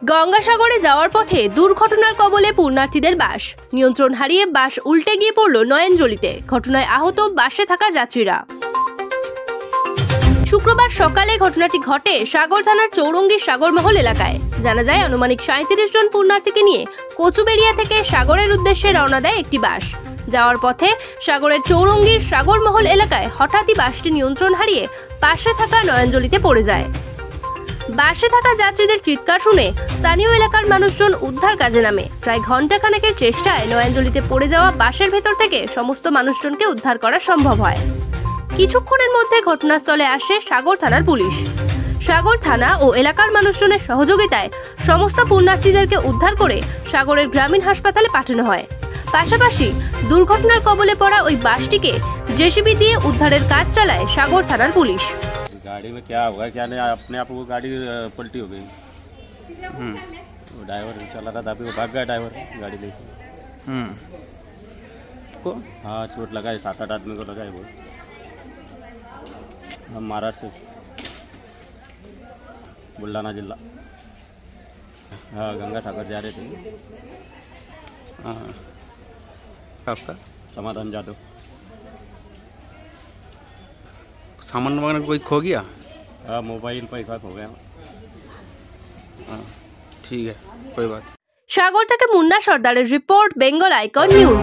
গঙ্গাসাগরে যাওয়ার পথে দুর্ঘটনার কবলে পুণ্যার্থীদের বাস। নিয়ন্ত্রণ হারিয়ে বাস উল্টে গিয়ে পড়ল নয়নজলিতে। ঘটনায় আহত বাসে থাকা যাত্রীরা। শুক্রবার সকালে ঘটনাটি ঘটে সাগর থানার চৌরঙ্গীর সাগরমহল এলাকায়। জানা যায়, আনুমানিক 37 জন পুণ্যার্থীকে নিয়ে কচুবেড়িয়া থেকে সাগরের উদ্দেশ্যে রওনা দেয় একটি বাস। যাওয়ার পথে সাগরের চৌরঙ্গীর সাগরমহল এলাকায় হঠাৎই বাসটি নিয়ন্ত্রণ হারিয়ে পাশে থাকা নয়নজলিতে পড়ে যায়। বাসে থাকা যাত্রীদের চিৎকার শুনে স্থানীয় এলাকার মানুষজন উদ্ধার কাজে নামে। প্রায় ঘণ্টাখানেকের চেষ্টায় নয়নজলিতে পড়ে যাওয়া বাসের ভেতর থেকে সমস্ত মানুষজনকে উদ্ধার করা সম্ভব হয়। কিছুক্ষণের মধ্যে ঘটনাস্থলে আসে সাগর থানার পুলিশ। সাগর থানা ও এলাকার মানুষজনের সহযোগিতায় সমস্ত পুণ্যার্থীদেরকে উদ্ধার করে সাগরের গ্রামীণ হাসপাতালে পাঠানো হয়। পাশাপাশি দুর্ঘটনার কবলে পড়া ওই বাসটিকে জেসিবি দিয়ে উদ্ধারের কাজ চালায় সাগর থানার পুলিশ। गाड़ी में क्या होगा क्या नहीं, अपने आप वो गाड़ी पलटी हो गई। वो ड्राइवर चला रहा था, अभी वो भाग गया ड्राइवर गाड़ी लेके। को हाँ, चोट लगा है, 7-8 आदमी को लगा है। वो हम महाराष्ट्र से, बुल्ढाना जिला। हाँ, गंगा सागर जा रहे थे। आपका समाधान जादव। सामान वगैरह कोई खो गया? हाँ, मोबाइल पैसा खो गया। ठीक है, कोई बात। সাগর থেকে মুন্না সর্দারের রিপোর্ট, বেঙ্গল আইকন নিউজ।